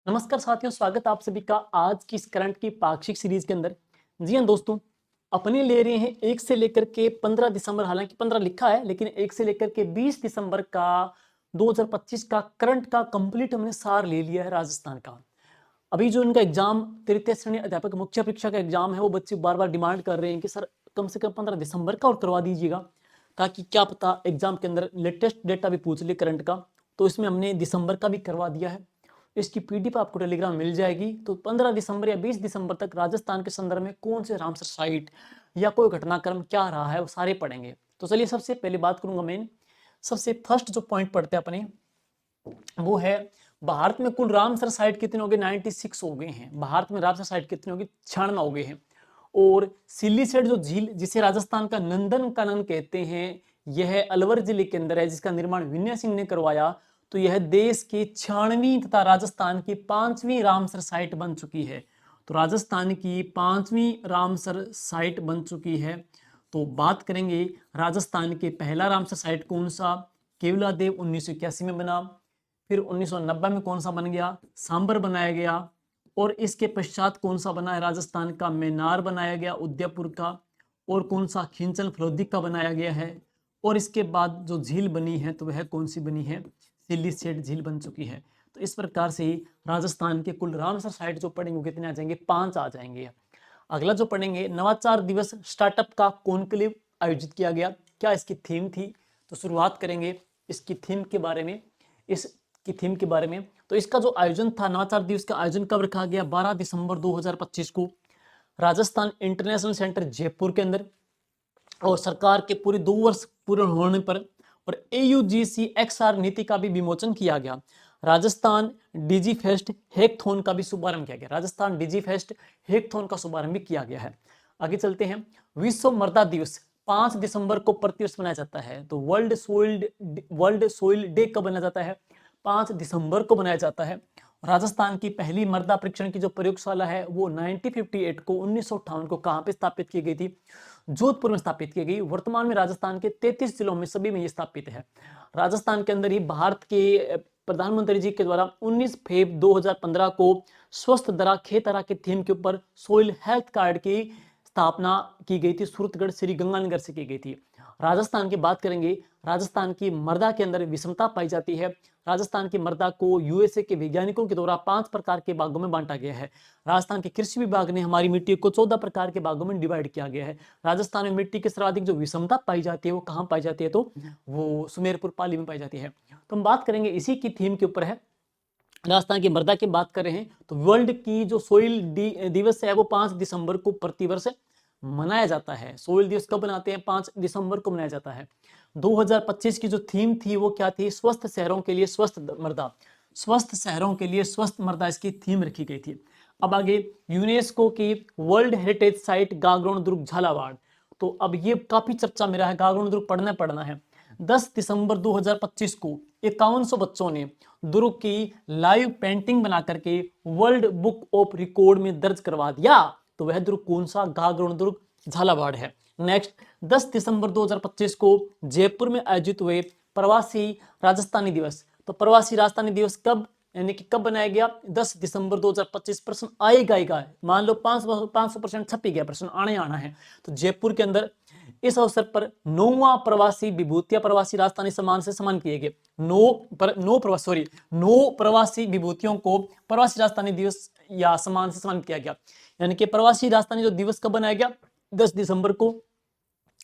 नमस्कार साथियों, स्वागत है आप सभी का आज की इस करंट की पाक्षिक सीरीज के अंदर। जी हाँ दोस्तों, अपने ले रहे हैं 1 से लेकर के 15 दिसंबर, हालांकि 15 लिखा है लेकिन 1 से लेकर के 20 दिसंबर का 2025 का करंट का कंप्लीट हमने सार ले लिया है राजस्थान का। अभी जो इनका एग्जाम तृतीय श्रेणी अध्यापक मुख्य परीक्षा का एग्जाम है, वो बच्चे बार बार डिमांड कर रहे हैं कि सर कम से कम 15 दिसंबर का और करवा दीजिएगा, ताकि क्या पता एग्जाम के अंदर लेटेस्ट डेटा भी पूछ ले करंट का। तो इसमें हमने दिसंबर का भी करवा दिया है। इसकी पीडीएफ आपको टेलीग्राम मिल जाएगी। तो 15 दिसंबर या 20 दिसंबर तक राजस्थान के संदर्भ में कौन से रामसर साइट या कोई घटनाक्रम क्या रहा है, वो सारे पढ़ेंगे। तो चलिए सबसे पहले बात करूंगा मैं। सबसे फर्स्ट जो पॉइंट पढ़ते हैं अपने, वो है भारत में कुल रामसर साइट कितने हो गए? 96 हो गए हैं। भारत में रामसर साइट कितने हो गए? 96 हो गए हैं। और सिल्लीसेट जो झील, जिसे राजस्थान का नंदन कानन कहते हैं, यह अलवर जिले के अंदर है, जिसका निर्माण विनय सिंह ने करवाया। तो यह देश की 96वीं तथा राजस्थान की 5वीं रामसर साइट बन चुकी है। तो राजस्थान की 5वीं रामसर साइट बन चुकी है। तो बात करेंगे राजस्थान के पहला रामसर साइट कौन सा? केवलादेव 1981 में बना। फिर 1990 में कौन सा बन गया? सांबर बनाया गया। और इसके पश्चात कौन सा बना है? राजस्थान का मैनार बनाया गया, उदयपुर का। और कौन सा? खींचन फलोदी का बनाया गया है। और इसके बाद जो झील बनी है, तो वह कौन सी बनी है? सिल्लीसेट झील बन चुकी है। तो इस प्रकार से राजस्थान के कुल रामसर साइट जो पढ़ेंगे कितने आ जाएंगे? 5 आ जाएंगे। अगला जो पढ़ेंगे, नवाचार दिवस स्टार्टअप का कॉन्क्लेव आयोजित किया गया। क्या इसकी थीम थी? तो शुरुआत करेंगे इसकी थीम के बारे में। इसकी थीम के बारे में, तो इसका जो आयोजन था, नवाचार दिवस का आयोजन कब रखा गया? 12 दिसंबर 2025 को राजस्थान इंटरनेशनल सेंटर जयपुर के अंदर। और सरकार के पूरे 2 वर्ष पूर्ण होने पर और AUGC XR नीति का भी विमोचन किया गया। राजस्थान डिजी फेस्ट हैकथॉन का भी शुभारंभ किया गया। राजस्थान डिजी फेस्ट हैकथॉन का शुभारंभ भी किया गया है। आगे चलते हैं। विश्व मृदा दिवस 5 दिसंबर को प्रतिवर्ष मनाया जाता है। तो वर्ल्ड सोइल डे कब मनाया जाता है? 5 दिसंबर को मनाया जाता है। राजस्थान की पहली मृदा परीक्षण की जो प्रयोगशाला है, वो 1958 को 1958 को कहां पे स्थापित की गई थी? जोधपुर में स्थापित की गई। वर्तमान में राजस्थान के 33 जिलों में सभी में ये स्थापित है। राजस्थान के अंदर ही भारत के प्रधानमंत्री जी के द्वारा 19 फरवरी 2015 को स्वस्थ दरा खेतरा के थीम के ऊपर सोइल हेल्थ कार्ड की स्थापना की गई थी। सूरतगढ़ श्री गंगानगर से की गई थी। राजस्थान की बात करेंगे, राजस्थान की मृदा के अंदर विषमता पाई जाती है। राजस्थान की मृदा को USA के वैज्ञानिकों के द्वारा 5 प्रकार के भागों में बांटा गया है। राजस्थान के कृषि विभाग ने हमारी मिट्टी को 14 प्रकार के भागों में डिवाइड किया गया है। राजस्थान में मिट्टी की सर्वाधिक जो विषमता पाई जाती है, वो कहाँ पाई जाती है? तो वो सुमेरपुर पाली में पाई जाती है। तो हम बात करेंगे इसी की थीम के ऊपर है। राजस्थान की मृदा की बात कर रहे हैं, तो वर्ल्ड की जो सोइल दिवस है, वो 5 दिसंबर को प्रतिवर्ष मनाया जाता है। सोइल दिवस कब मनाते हैं? 5 दिसंबर को मनाया जाता है। 2025 की जो थीम थी, वो क्या थी? स्वस्थ शहरों के लिए स्वस्थ मृदा। स्वस्थ शहरों के लिए स्वस्थ मृदा, इसकी थीम रखी गई थी। अब आगे, यूनेस्को की वर्ल्ड हेरिटेज साइट गागरोन दुर्ग झालावाड़। तो अब ये काफी चर्चा में रहा है, गागरोन दुर्ग पढ़ना है। 10 दिसंबर 2025 को 5100 बच्चों ने दुर्ग की लाइव पेंटिंग बना करके वर्ल्ड बुक ऑफ रिकॉर्ड में दर्ज करवा दिया। तो वह दुर्ग कौन सा? गागरोन दुर्ग झालावाड़ है। नेक्स्ट, 10 दिसंबर 2025 को जयपुर में आयोजित हुए प्रवासी राजस्थानी दिवस। तो प्रवासी राजस्थानी दिवस कब, यानी कि कब बनाया गया? 10 दिसंबर 2025। प्रश्न आएगा, मान लो 500% छप ही गया, प्रश्न आना है। तो जयपुर के अंदर इस अवसर पर 9वां प्रवासी विभूतियां प्रवासी राजस्थानी सम्मान से सम्मान किए गए। 9 प्रवासी विभूतियों को प्रवासी राजस्थानी दिवस या सम्मान से सम्मान किया गया। यानी कि प्रवासी राजस्थानी जो दिवस कब बनाया गया? 10 दिसंबर को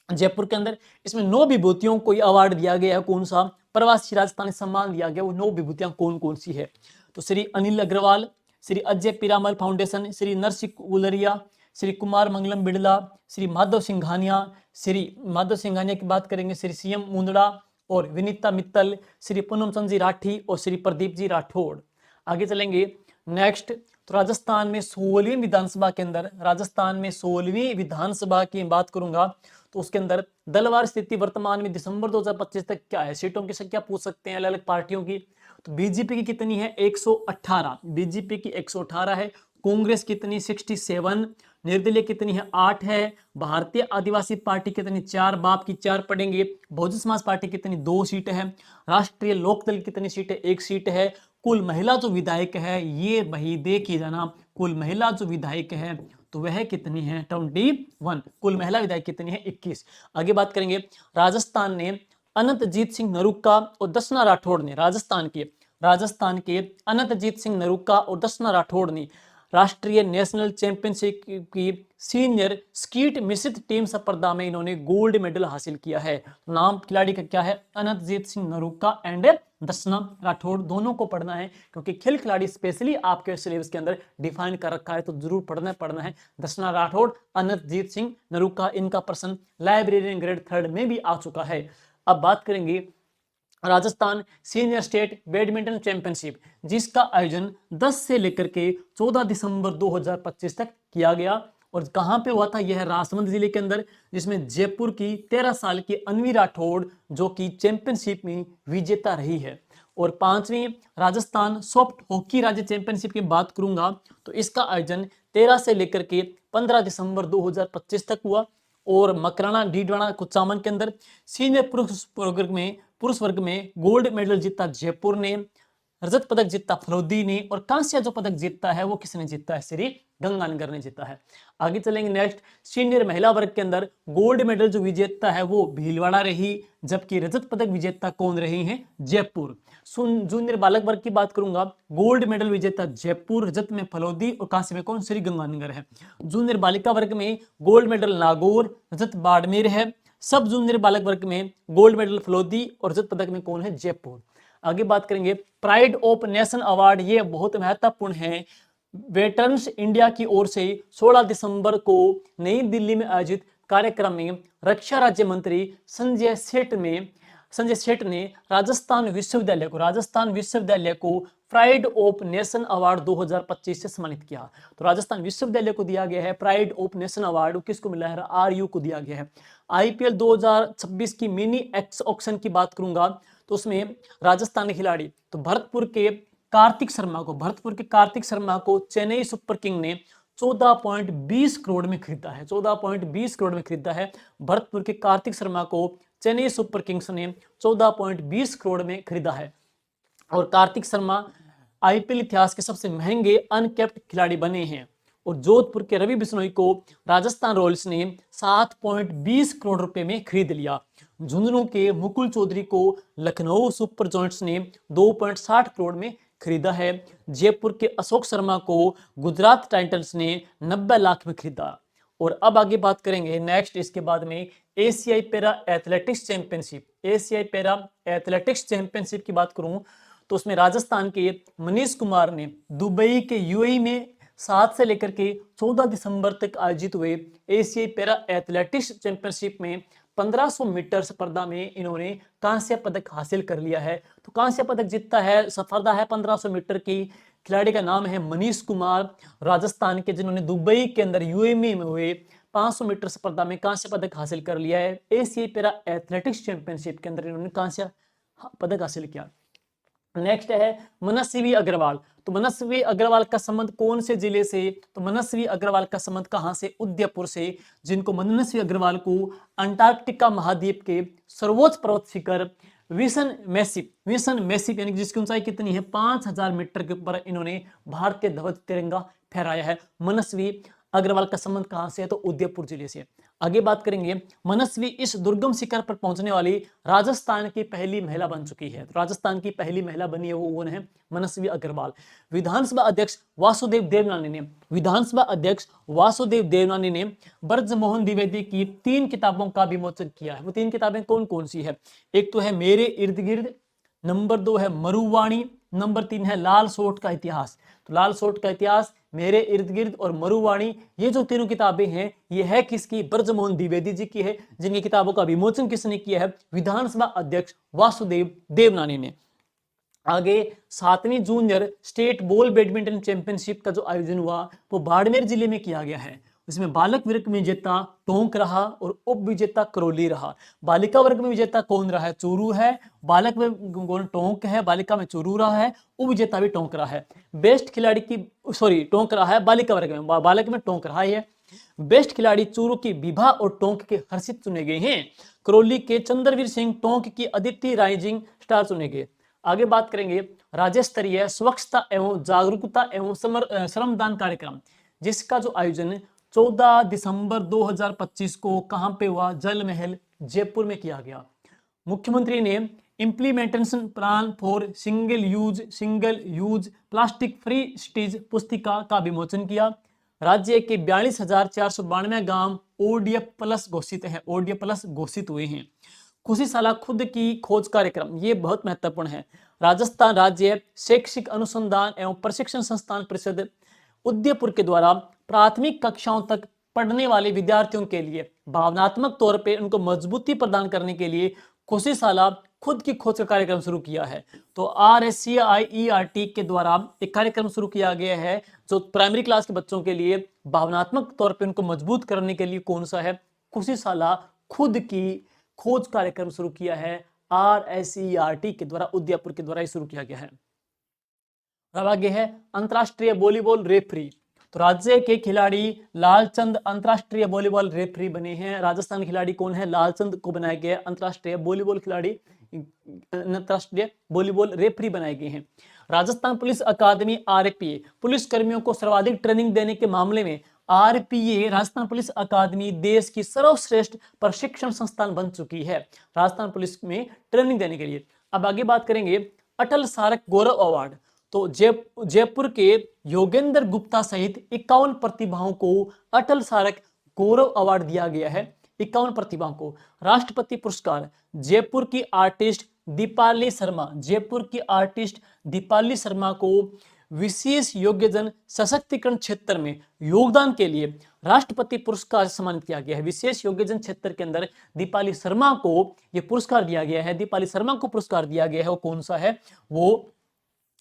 जयपुर के अंदर। इसमें 9 विभूतियों को अवार्ड दिया गया है। कौन सा? प्रवासी राजस्थानी सम्मान दिया गया। वो 9 विभूतियां कौन कौन सी है? तो श्री अनिल अग्रवाल, श्री अजय पीरामल फाउंडेशन, श्री नरसिंह गुलरिया, श्री कुमार मंगलम बिड़ला, श्री माधव सिंघानिया की बात करेंगे, श्री CM मुंदड़ा और विनीता मित्तल, श्री पूनम चंद जी राठी और श्री प्रदीप जी राठौड़। आगे चलेंगे। नेक्स्ट, तो राजस्थान में 16वीं विधानसभा के अंदर, राजस्थान में 16वीं विधानसभा की बात करूंगा, तो उसके अंदर दलवार स्थिति वर्तमान में दिसंबर 2025 तक क्या है? सीटों की संख्या पूछ सकते हैं अलग अलग पार्टियों की। तो बीजेपी की कितनी है? 118। बीजेपी की 118 है। कांग्रेस कितनी? 67। निर्दलीय कितनी है? 8 है। भारतीय आदिवासी पार्टी कितनी? 4। बाप की 4 पढ़ेंगे। बहुजन समाज पार्टी कितनी? 2 सीट है। राष्ट्रीय लोकदल कितनी सीट है? 1 सीट है। कुल महिला जो विधायक है, ये वही देखिए जाना, कुल महिला जो विधायक है तो वह कितनी है 21। कुल महिला विधायक कितनी है 21। आगे बात करेंगे, राजस्थान ने अनंतजीत सिंह नरूका और दसना राठौड़ ने, राजस्थान के अनंतजीत सिंह नरूका और दसना राठौड़ ने राष्ट्रीय नेशनल चैंपियनशिप की सीनियर स्कीट मिश्रित टीम स्पर्धा में इन्होंने गोल्ड मेडल हासिल किया है। नाम खिलाड़ी का क्या है, अनंतजीत सिंह नरूका एंड दसना राठौड़। दोनों को पढ़ना है क्योंकि खेल खिलाड़ी स्पेशली आपके सिलेबस के अंदर डिफाइन कर रखा है, तो जरूर पढ़ना है। दसना राठौड़, अनंतजीत सिंह नरूका, इनका प्रश्न लाइब्रेरियन ग्रेड 3 में भी आ चुका है। अब बात करेंगे Rajasthan senior state badminton championship, जिसका आयोजन 10 से लेकर के 14 दिसंबर 2025 तक किया गया। और कहां पे हुआ था, यह राजसमंद जिले के अंदर, जिसमें जयपुर की 13 साल की अनवी राठौड़ जो कि चैंपियनशिप में विजेता रही है। और 5वीं राजस्थान सॉफ्ट हॉकी राज्य चैंपियनशिप की बात करूंगा तो इसका आयोजन 13 से लेकर के 15 दिसंबर 2025 तक हुआ। और मकराना डीडवाना कुचामन के अंदर सीनियर पुरुष वर्ग में गोल्ड मेडल जीता जयपुर ने, रजत पदक जीता फलोदी ने, और कांस्य जो पदक जीता है वो किसने जीता है, श्री गंगानगर ने जीता है। आगे चलेंगे नेक्स्ट, सीनियर महिला वर्ग के अंदर गोल्ड मेडल जो विजेता है वो भीलवाड़ा रही, जबकि रजत पदक विजेता कौन रही हैं, जयपुर। जूनियर बालक वर्ग की बात करूंगा, गोल्ड मेडल विजेता जयपुर, रजत में फलोदी और कांस्य में कौन, श्री गंगानगर है। जूनियर बालिका वर्ग में गोल्ड मेडल नागौर, रजत बाड़मेर है। सब जूनियर बालक वर्ग में गोल्ड मेडल फलोदी और रजत पदक में कौन है, जयपुर। आगे बात करेंगे प्राइड ऑफ नेशन अवार्ड, ये बहुत महत्वपूर्ण है। वेटरन्स इंडिया की ओर से 16 दिसंबर को नई दिल्ली में आयोजित कार्यक्रम में रक्षा राज्य मंत्री संजय सेठ ने राजस्थान विश्वविद्यालय को प्राइड ऑफ नेशन अवार्ड 2025 से सम्मानित किया। तो राजस्थान विश्वविद्यालय को दिया गया है प्राइड ऑफ नेशन अवार्ड, किसको मिला है, RU को दिया गया है। IPL 2026 की मिनी एक्स ऑक्शन की बात करूंगा तो उसमें राजस्थान के खिलाड़ी तो भरतपुर के कार्तिक शर्मा को चेन्नई सुपर किंग ने 14.20 करोड़ में खरीदा है। 14.20 करोड़ में खरीदा है भरतपुर के कार्तिक शर्मा को चेन्नई सुपर किंग्स ने 14.20 करोड़ में खरीदा है। और कार्तिक शर्मा IPL इतिहास के सबसे महंगे अनकैप्ड खिलाड़ी बने हैं। और जोधपुर के रवि बिश्नोई को राजस्थान रॉयल्स ने 7.20 करोड़ रुपए में खरीद लिया। झुंझुनू के मुकुल चौधरी को लखनऊ सुपर जॉयंट्स ने 2.60 करोड़ में खरीदा है। जयपुर के अशोक शर्मा को गुजरात टाइटंस ने 90 लाख में खरीदा। और अब आगे बात करेंगे नेक्स्ट, इसके बाद में एशियाई पैरा एथलेटिक्स चैंपियनशिप की बात करूं तो उसमें राजस्थान के मनीष कुमार ने दुबई के UAE में 7 से लेकर के 14 दिसंबर तक आयोजित हुए एशियाई पैरा एथलेटिक्स चैंपियनशिप में 1500 मीटर स्पर्धा में इन्होंने कांस्य पदक हासिल कर लिया है। तो कांस्य पदक जीतता है, स्पर्धा है 1500 मीटर की, खिलाड़ी का नाम है मनीष कुमार, राजस्थान के, जिन्होंने दुबई के अंदर UAE में हुए 500 मीटर स्पर्धा में कांस्य पदक हासिल कर लिया है। एशियाई पैरा एथलेटिक्स चैंपियनशिप के अंदर इन्होंने कांस्य पदक हासिल किया। नेक्स्ट है मनस्वी अग्रवाल। तो मनस्वी अग्रवाल का संबंध कौन से जिले से, तो मनस्वी अग्रवाल का संबंध कहां से, उदयपुर से, जिनको मनस्वी अग्रवाल को अंटार्कटिका महाद्वीप के सर्वोच्च पर्वत शिखर विसन मैसिप यानी जिसकी ऊंचाई कितनी है 5000 मीटर के ऊपर इन्होंने भारतीय ध्वज तिरंगा फहराया है। मनस्वी अग्रवाल का संबंध कहां से है, तो उदयपुर जिले से। आगे बात करेंगे, मनस्वी इस दुर्गम शिखर पर पहुंचने वाली राजस्थान की पहली महिला बन चुकी है। तो राजस्थान की पहली महिला बनी है वो कौन है, मनस्वी अग्रवाल। विधानसभा अध्यक्ष वासुदेव देवनानी ने ब्रजमोहन द्विवेदी की 3 किताबों का विमोचन किया है। वो 3 किताबें कौन कौन सी है, एक तो है मेरे इर्द गिर्द, नंबर 2 है मरुवाणी, नंबर 3 है लाल सोट का इतिहास। तो लाल सोट का इतिहास, मेरे इर्द गिर्द और मरुवाणी, ये जो तीनों किताबें हैं ये है किसकी, ब्रजमोहन द्विवेदी जी की है, जिनकी किताबों का विमोचन किसने किया है, विधानसभा अध्यक्ष वासुदेव देवनानी ने। आगे 7वीं junior state ball badminton championship का जो आयोजन हुआ वो बाड़मेर जिले में किया गया है। इसमें बालक वर्ग में विजेता टोंक रहा और उप विजेता करौली रहा। बालिका वर्ग में विजेता कौन रहा है, चूरू है। बालक में टोंक है, बालिका में चूरू रहा है, उप विजेता भी टोंक रहा है। बेस्ट खिलाड़ी की टोंक रहा है बालिका वर्ग में, बालक में टोंक रहा है। बेस्ट खिलाड़ी चूरू की विभा और टोंक के हर्षित चुने गए हैं। करौली के चंद्रवीर सिंह, टोंक की अदिति राइजिंग स्टार चुने गए। आगे बात करेंगे राज्य स्तरीय स्वच्छता एवं जागरूकता एवं श्रमदान कार्यक्रम, जिसका जो आयोजन 14 दिसंबर 2025 को कहां पे हुआ, जल महल जयपुर में किया गया। मुख्यमंत्री ने implementation plan for single use plastic free cities पुस्तिका का विमोचन किया। राज्य के 42,492 गांव ओडीएफ प्लस घोषित है, ओडीएफ प्लस घोषित हुए हैं। खुशीशाला खुद की खोज कार्यक्रम, ये बहुत महत्वपूर्ण है। राजस्थान राज्य शैक्षिक अनुसंधान एवं प्रशिक्षण संस्थान परिषद उदयपुर के द्वारा प्राथमिक कक्षाओं तक पढ़ने वाले विद्यार्थियों के लिए भावनात्मक तौर पे उनको मजबूती प्रदान करने के लिए खुशीशाला खुद की खोज का कार्यक्रम शुरू किया है। तो RSCIERT के द्वारा एक कार्यक्रम शुरू किया गया है जो प्राइमरी क्लास के बच्चों के लिए भावनात्मक तौर पे उनको मजबूत करने के लिए कौन सा है, खुशीशाला खुद की खोज कार्यक्रम शुरू किया है RSCERT के द्वारा, उदयपुर के द्वारा शुरू किया गया है। अब आगे है अंतरराष्ट्रीय वॉलीबॉल रेफरी। तो राज्य के खिलाड़ी लालचंद अंतरराष्ट्रीय वॉलीबॉल रेफरी बने हैं। राजस्थान के खिलाड़ी कौन है, लालचंद को बनाया गया अंतरराष्ट्रीय वॉलीबॉल खिलाड़ी, अंतरराष्ट्रीय वॉलीबॉल रेफरी बनाए गए हैं। राजस्थान पुलिस अकादमी RPA पुलिस कर्मियों को सर्वाधिक ट्रेनिंग देने के मामले में RPA राजस्थान पुलिस अकादमी देश की सर्वश्रेष्ठ प्रशिक्षण संस्थान बन चुकी है राजस्थान पुलिस में ट्रेनिंग देने के लिए। अब आगे बात करेंगे अटल सारक गौरव अवार्ड। तो जयपुर के योगेंद्र गुप्ता सहित 51 प्रतिभाओं को अटल सारक गौरव अवार्ड दिया गया है। 51 प्रतिभाओं को। राष्ट्रपति पुरस्कार जयपुर की आर्टिस्ट दीपाली शर्मा, जयपुर की आर्टिस्ट दीपाली शर्मा को विशेष योग्यजन सशक्तिकरण क्षेत्र में योगदान के लिए राष्ट्रपति पुरस्कार से सम्मानित किया गया है। विशेष योग्यजन क्षेत्र के अंदर दीपाली शर्मा को यह पुरस्कार दिया गया है। दीपाली शर्मा को पुरस्कार दिया गया है, वो कौन सा है, वो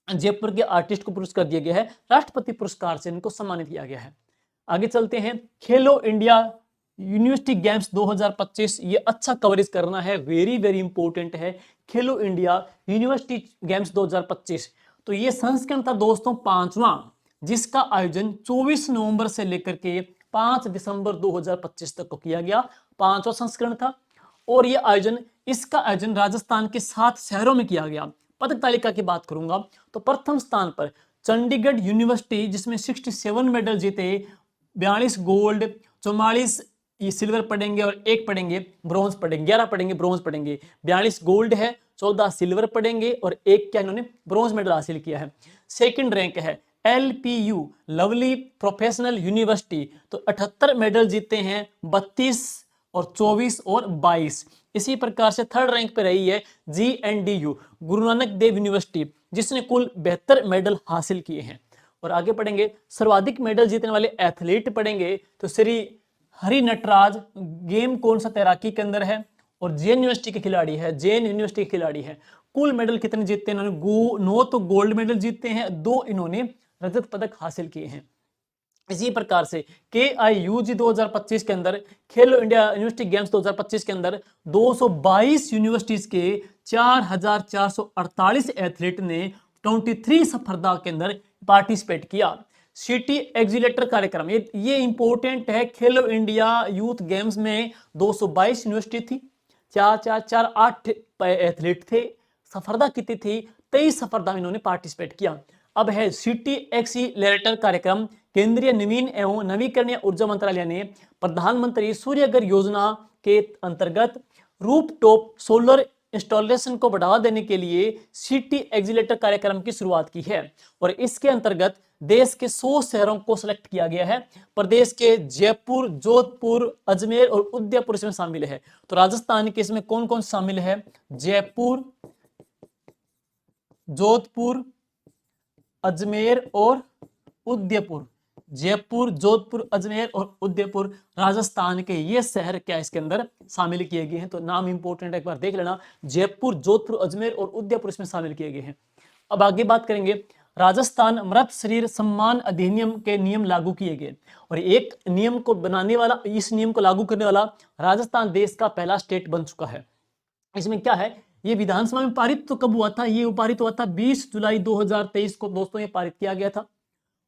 जयपुर के आर्टिस्ट को पुरस्कार दिया गया है, राष्ट्रपति पुरस्कार से इनको सम्मानित किया गया है। आगे चलते हैं, खेलो इंडिया यूनिवर्सिटी गेम्स 2025, ये अच्छा कवरेज करना है, वेरी वेरी इंपॉर्टेंट है। खेलो इंडिया यूनिवर्सिटी गेम्स 2025, तो ये संस्करण था दोस्तों 5वां, जिसका आयोजन 24 नवंबर से लेकर के 5 दिसंबर 2025 तक को किया गया। 5वां संस्करण था और ये इसका आयोजन राजस्थान के 7 शहरों में किया गया। पदक तालिका की बात करूंगा तो प्रथम स्थान पर चंडीगढ़ यूनिवर्सिटी, जिसमें 67 मेडल जीते, 42 गोल्ड, 44 सिल्वर पढ़ेंगे और 1 पढ़ेंगे ब्रॉन्ज पढ़ेंगे, 11 पढ़ेंगे ब्रॉन्ज पढ़ेंगे, 42 गोल्ड है, 14 सिल्वर पढ़ेंगे और 1 क्या इन्होंने ब्रॉन्ज मेडल हासिल किया है। सेकंड रैंक है LPU लवली प्रोफेशनल यूनिवर्सिटी, तो 78 मेडल जीते हैं, 32 और 24 और 22। इसी प्रकार से थर्ड रैंक पे रही है GNDU गुरु नानक देव यूनिवर्सिटी, जिसने कुल 72 मेडल हासिल किए हैं। और आगे पढ़ेंगे सर्वाधिक मेडल जीतने वाले एथलीट पढ़ेंगे तो श्री हरि नटराज, गेम कौन सा, तैराकी के अंदर है और जैन यूनिवर्सिटी के खिलाड़ी है, जैन यूनिवर्सिटी के खिलाड़ी है। कुल मेडल कितने जीते हैं इन्होंने, 9 तो गोल्ड मेडल जीते हैं, 2 इन्होंने रजत पदक हासिल किए हैं। इसी प्रकार से KIUG 2025 के अंदर, खेलो इंडिया यूनिवर्सिटी गेम्स 2025 के अंदर 222 यूनिवर्सिटीज के 4,448 एथलीट ने 23 स्पर्धा के अंदर पार्टिसिपेट किया। सिटी एक्सीलेटर कार्यक्रम, ये इंपॉर्टेंट है। खेलो इंडिया यूथ गेम्स में 222 यूनिवर्सिटी थी, 4,448 एथलीट थे, स्पर्धा कितनी थी, 23 स्पर्धा में इन्होंने पार्टिसिपेट किया। अब है सिटी एक्सीलरेटर कार्यक्रम, केंद्रीय नवीन एवं नवीकरणीय ऊर्जा मंत्रालय ने प्रधानमंत्री सूर्यघर योजना के अंतर्गत रूफटॉप सोलर इंस्टॉलेशन को बढ़ावा देने के लिए सिटी एक्सीलरेटर कार्यक्रम की शुरुआत की है और इसके अंतर्गत देश के 100 शहरों को सिलेक्ट किया गया है। प्रदेश के जयपुर, जोधपुर, अजमेर और उदयपुर इसमें शामिल है। तो राजस्थान के इसमें कौन कौन शामिल है, जयपुर, जोधपुर, अजमेर और उदयपुर। जयपुर, जोधपुर, अजमेर और उदयपुर राजस्थान के ये शहर क्या इसके अंदर शामिल किए गए हैं। तो नाम इंपॉर्टेंट है, एक बार देख लेना, जयपुर, जोधपुर, अजमेर और उदयपुर इसमें शामिल किए गए हैं। अब आगे बात करेंगे, राजस्थान मृत शरीर सम्मान अधिनियम के नियम लागू किए गए और एक नियम को बनाने वाला, इस नियम को लागू करने वाला राजस्थान देश का पहला स्टेट बन चुका है। इसमें क्या है, ये विधानसभा में पारित तो कब हुआ था, ये पारित हुआ था 20 जुलाई 2023 को दोस्तों, ये पारित किया गया था।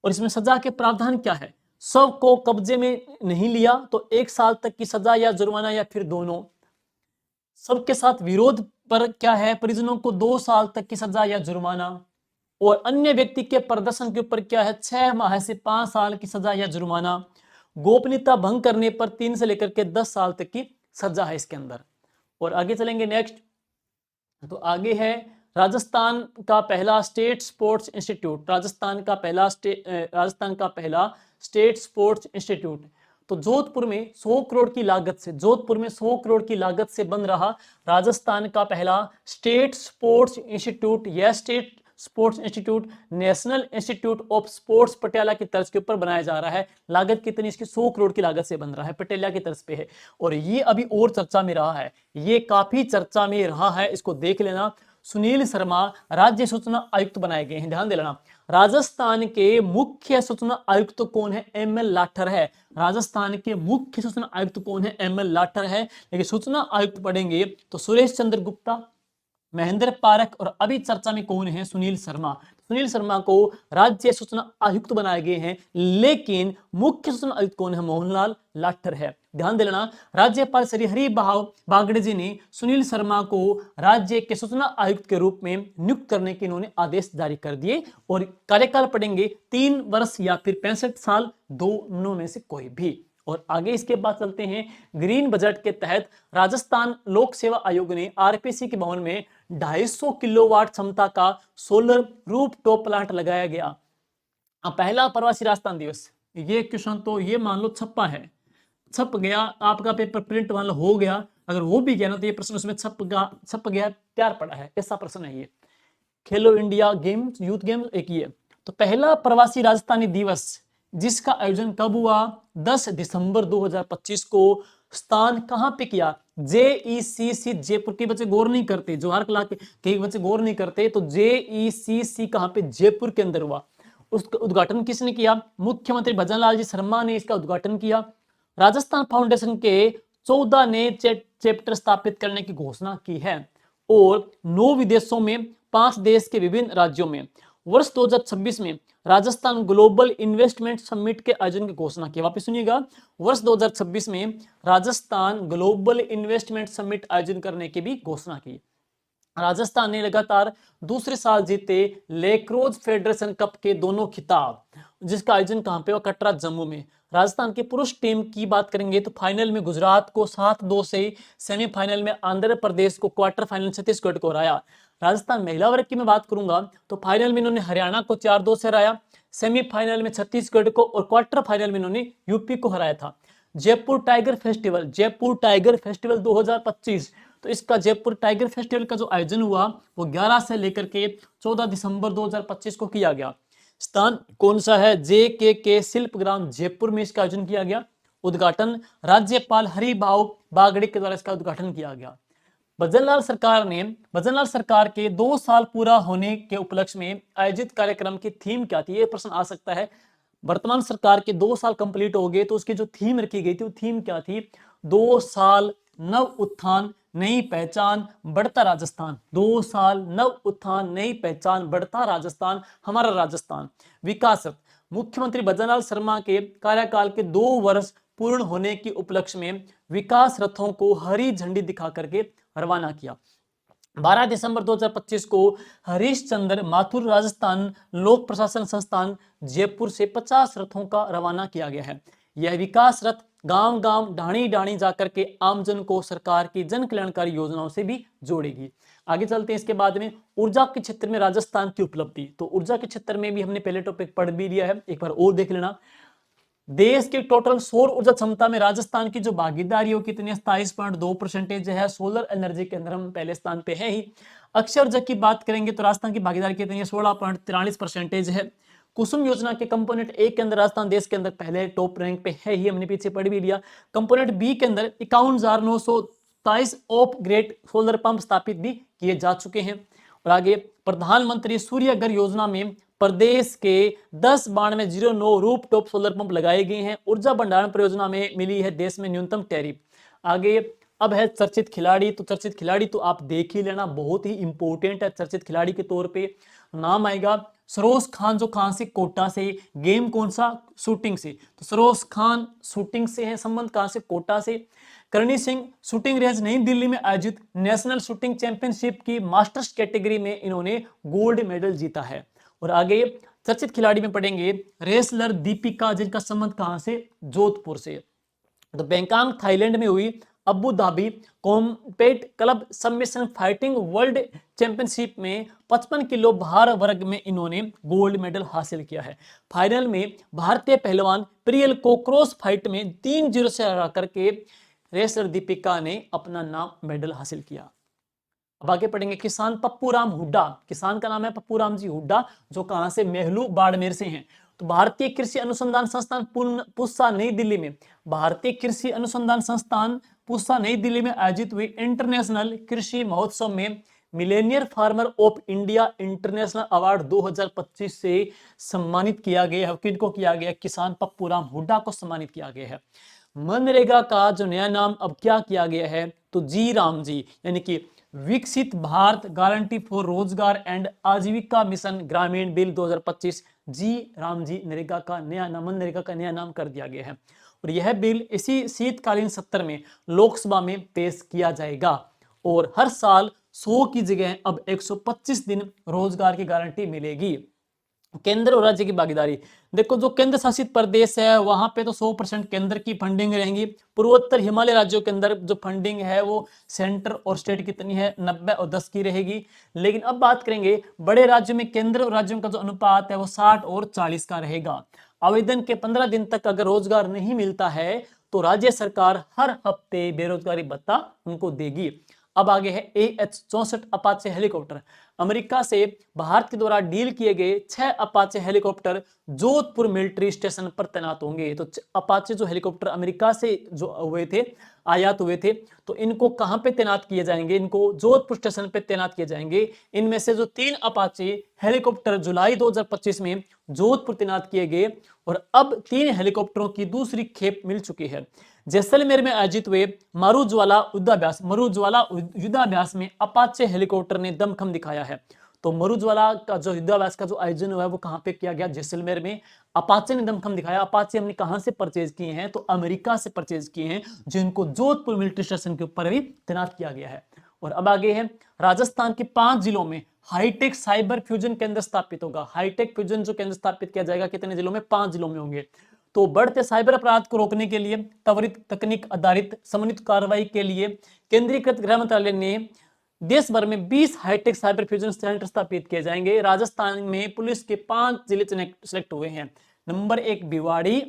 और इसमें सजा के प्रावधान क्या है, शव को कब्जे में नहीं लिया तो 1 साल तक की सजा या जुर्माना या फिर दोनों। सबके साथ विरोध पर क्या है, परिजनों को 2 साल तक की सजा या जुर्माना, और अन्य व्यक्ति के प्रदर्शन के ऊपर क्या है, 6 माह से 5 साल की सजा या जुर्माना। गोपनीयता भंग करने पर 3 से लेकर के 10 साल तक की सजा है इसके अंदर। और आगे चलेंगे नेक्स्ट, तो आगे है राजस्थान का पहला स्टेट स्पोर्ट्स इंस्टीट्यूट। राजस्थान का पहला स्टेट स्पोर्ट्स इंस्टीट्यूट, तो जोधपुर में 100 करोड़ की लागत से, जोधपुर में 100 करोड़ की लागत से बन रहा राजस्थान का पहला स्टेट स्पोर्ट्स इंस्टीट्यूट। यह state sports institute national institute of sports Patiala की तर्ज के ऊपर बनाया जा रहा है। लागत कितनी इसकी, 100 करोड़ की लागत से बन रहा है, पटियाला की तर्ज पे है। और ये अभी और चर्चा में रहा है, ये काफी चर्चा में रहा है, इसको देख लेना। सुनील शर्मा राज्य सूचना आयुक्त बनाए गए हैं, ध्यान दे लेना। राजस्थान के मुख्य सूचना आयुक्त कौन है, एमएल लाठर है। राजस्थान के मुख्य सूचना आयुक्त कौन है, एमएल लाठर है। लेकिन सूचना आयुक्त पढ़ेंगे तो सुरेश चंद्र गुप्ता, महेंद्र पारक, और अभी चर्चा में कौन है, सुनील शर्मा। सुनील शर्मा को राज्य सूचना आयुक्त बनाए गए हैं, लेकिन मुख्य सूचना आयुक्त कौन है, मोहनलाल लाठर है। ध्यान देना, राज्यपाल श्री हरि बागड़े जी ने सुनील शर्मा को राज्य के सूचना आयुक्त के रूप में नियुक्त करने के इन्होंने आदेश जारी कर दिए। और कार्यकाल पढ़ेंगे 3 वर्ष या फिर 65 साल, दोनों में से कोई भी। और आगे इसके बाद चलते हैं, ग्रीन बजट के तहत राजस्थान लोक सेवा आयोग ने आरपीसी के भवन में 250 किलोवाट क्षमता का सोलर रूफटॉप प्लांट लगाया गया। पहला प्रवासी राजस्थान दिवस, ये क्वेश्चन तो ये मान लो छप्पा है, छप गया, आपका पेपर प्रिंट मान लो हो गया, अगर वो भी गया ना तो ये प्रश्न उसमें छप गया, तैयार पड़ा है, ऐसा प्रश्न है ये। खेलो इंडिया गेम्स, यूथ गेम्स एक ये। तो पहला प्रवासी राजस्थानी दिवस जिसका आयोजन कब हुआ, 10 दिसंबर 2025 को। स्थान कहां पे किया, जेईसीसी जयपुर के बच्चे गौर नहीं करते, जवाहर कला के बच्चे गौर नहीं करते, तो जेईसीसी कहां पे, जयपुर के अंदर हुआ। उसका उद्घाटन किसने किया, मुख्यमंत्री भजनलाल जी शर्मा ने इसका उद्घाटन किया। राजस्थान फाउंडेशन के 14 नए चैप्टर स्थापित करने की घोषणा की है, और 9 विदेशों में, 5 देश के विभिन्न राज्यों में। वर्ष 2026 में राजस्थान ग्लोबल इन्वेस्टमेंट समिट के आयोजन की घोषणा की। वापस सुनिएगा, वर्ष 2026 में राजस्थान ग्लोबल इन्वेस्टमेंट समिट आयोजन करने की भी घोषणा की। राजस्थान ने लगातार दूसरे साल जीते लेक्रोज फेडरेशन कप के दोनों खिताब, जिसका आयोजन कहां पे हुआ, कटरा जम्मू में। राजस्थान की पुरुष टीम की बात करेंगे तो फाइनल में गुजरात को 7-2 से, सेमीफाइनल में आंध्र प्रदेश को, क्वार्टर फाइनल छत्तीसगढ़ को हराया। राजस्थान महिला वर्ग की मैं बात करूंगा तो फाइनल में इन्होंने हरियाणा को 4-2 से हराया, सेमीफाइनल में छत्तीसगढ़ को, और क्वार्टर फाइनल में इन्होंने यूपी को हराया था। Jaipur tiger festival, Jaipur tiger festival 2025, तो इसका जयपुर टाइगर फेस्टिवल का जो आयोजन हुआ वो 11 से लेकर के 14 दिसंबर 2025 को किया गया। स्थान कौन सा है, JKK शिल्पग्राम जयपुर में इसका आयोजन किया गया। उद्घाटन राज्यपाल हरि बागड़े के द्वारा इसका उद्घाटन किया गया। भजनलाल सरकार के 2 साल पूरा होने के उपलक्ष्य में आयोजित कार्यक्रम की थीम क्या थी, ये प्रश्न आ सकता है। वर्तमान सरकार के 2 साल कंप्लीट हो गए तो उसकी जो थीम रखी गई थी वो थीम क्या थी, 2 साल नव उत्थान नई पहचान बढ़ता राजस्थान। 2 साल नव उत्थान नई पहचान बढ़ता राजस्थान, हमारा राजस्थान। विकास रथ, मुख्यमंत्री भजनलाल शर्मा के कार्यकाल के 2 वर्ष पूर्ण होने के उपलक्ष्य में विकास रथों को हरी झंडी दिखा करके रवाना किया। 12 दिसंबर 2025 को हरीशचंद्र माथुर राजस्थान लोक प्रशासन संस्थान जयपुर से 50 रथों का रवाना किया गया है। यह विकास रथ गांव गांव ढाणी ढाणी जाकर के आमजन को सरकार की जन कल्याणकारी योजनाओं से भी जोड़ेगी। आगे चलते हैं, इसके बाद में ऊर्जा के क्षेत्र में राजस्थान की उपलब्धि। तो ऊर्जा के क्षेत्र में भी हमने पहले टॉपिक पढ़ भी लिया है, एक बार और देख लेना। देश की टोटल सौर ऊर्जा क्षमता में राजस्थान की जो भागीदारी हो कितनी, 27.2% है। सोलर एनर्जी के अंदर हम पहले स्थान पे है ही। अक्षय ऊर्जा की बात करेंगे तो राजस्थान की भागीदारी कितनी है, 16.43% है। कुसुम योजना के कंपोनेंट ए के अंदर राजस्थान देश के अंदर पहले टॉप रैंक पे है ही, हमने पीछे पढ़ भी लिया। कंपोनेंट बी के अंदर 51,927 ऑफ ग्रेड सोलर पंप स्थापित भी किए जा चुके हैं। और आगे प्रधानमंत्री सूर्य घर योजना में प्रदेश के 10,9209 रूफटॉप सोलर पंप लगाए गए हैं। ऊर्जा भंडारण परियोजना में मिली है देश में न्यूनतम टैरिफ। आगे अब है चर्चित खिलाड़ी। तो चर्चित खिलाड़ी तो आप देख ही लेना, बहुत ही इंपॉर्टेंट है। चर्चित खिलाड़ी के तौर पे नाम आएगा सरोज खान जो कहां से, कोटा से। गेम कौन सा, शूटिंग से। तो सरोज खान शूटिंग से है संबंध, कहां से, कोटा से। करणी सिंह शूटिंग रेंज नई दिल्ली में आयोजित नेशनल शूटिंग चैंपियनशिप की मास्टर्स कैटेगरी में इन्होंने गोल्ड मेडल जीता है। और आगे चर्चित खिलाड़ी में पढ़ेंगे रेसलर दीपिका, जिनका संबंध कहां से, जोधपुर से। तो बैंकॉक थाईलैंड में हुई Abu Dhabi combat club submission fighting world championship में 55 किलो भार वर्ग में इन्होंने गोल्ड मेडल हासिल किया है। फाइनल में भारतीय पहलवान प्रियल को क्रॉस फाइट में 3-0 से हरा करके रेसलर दीपिका ने अपना नाम मेडल हासिल किया। अब आगे पढ़ेंगे किसान पप्पू राम हुड्डा। किसान का नाम है पप्पू राम जी हुड्डा, जो कहां से, मेहलू बाड़मेर से हैं। तो भारतीय कृषि अनुसंधान संस्थान पुस्सा नई दिल्ली में, भारतीय कृषि अनुसंधान संस्थान पुस्सा नई दिल्ली में आयोजित हुई इंटरनेशनल कृषि महोत्सव में Millionaire farmer of India international award 2025 से सम्मानित किया गया है। किनको किया गया, किसान पप्पू राम हुड्डा को सम्मानित किया गया है। मनरेगा का जो नया नाम अब क्या किया गया है, तो जी राम जी, यानी कि विकसित भारत गारंटी फॉर रोजगार एंड आजीविका मिशन ग्रामीण बिल 2025, जी राम जी नरेगा का नया नाम, मनरेगा का नया नाम कर दिया गया है। और यह बिल इसी शीतकालीन सत्र में लोकसभा में पेश किया जाएगा। और हर साल 100 की जगह अब 125 दिन रोजगार की गारंटी मिलेगी। केंद्र और राज्य की भागीदारी, देखो जो केंद्र शासित प्रदेश है वहां पे तो 100% केंद्र की फंडिंग रहेगी। पूर्वोत्तर हिमालय राज्यों के अंदर जो फंडिंग है वो सेंटर और स्टेट कितनी है, 90 और 10 की रहेगी। लेकिन अब बात करेंगे बड़े राज्यों में केंद्र और राज्यों का जो अनुपात है वो 60 और 40 का रहेगा। आवेदन के 15 दिन तक अगर रोजगार नहीं मिलता है तो राज्य सरकार हर हफ्ते बेरोजगारी भत्ता उनको देगी। अब आगे है AH-64 अपाचे हेलीकॉप्टर। अमेरिका से भारत के द्वारा डील किए गए 6 Apache helicopter Jodhpur military station पर तैनात होंगे। तो अपाचे जो हेलीकॉप्टर अमेरिका से जो हुए थे, आयात हुए थे, तो इनको कहां पे तैनात किए जाएंगे, इनको जोधपुर स्टेशन पे तैनात किए जाएंगे। इनमें से जो 3 अपाचे हेलीकॉप्टर जुलाई 2025 में जोधपुर तैनात किए गए और अब 3 हेलीकॉप्टरों की दूसरी खेप मिल चुकी है। जैसलमेर में आयोजित हुए मारूज्वाला युद्धाभ्यास में अपाचे हेलीकॉप्टर ने दमखम दिखाया है। तो मरुज्वाला का जो युद्धाभ्यास का जो आयोजन हुआ है वो कहां पे किया गया, जैसलमेर में। अपाचे ने दमखम दिखाया। अपाचे हमने कहां से परचेज किए हैं, तो अमेरिका से परचेज किए हैं, जिनको जोधपुर मिलिट्री स्टेशन के ऊपर भी तैनात किया गया है। और अब आगे है राजस्थान के 5 जिलों में हाईटेक साइबर फ्यूजन केंद्र स्थापित होगा। हाईटेक फ्यूजन जो केंद्र स्थापित किया जाएगा, कितने जिलों में, 5 जिलों में होंगे। तो बढ़ते साइबर अपराध को रोकने के लिए त्वरित तकनीक आधारित समन्वित कार्रवाई के लिए केंद्रीकृत गृह मंत्रालय ने देश भर में 20 हाईटेक साइबर फ्यूजन सेंटर स्थापित किए जाएंगे। राजस्थान में पुलिस के 5 जिले सिलेक्ट हुए हैं। Number 1 Bhiwadi,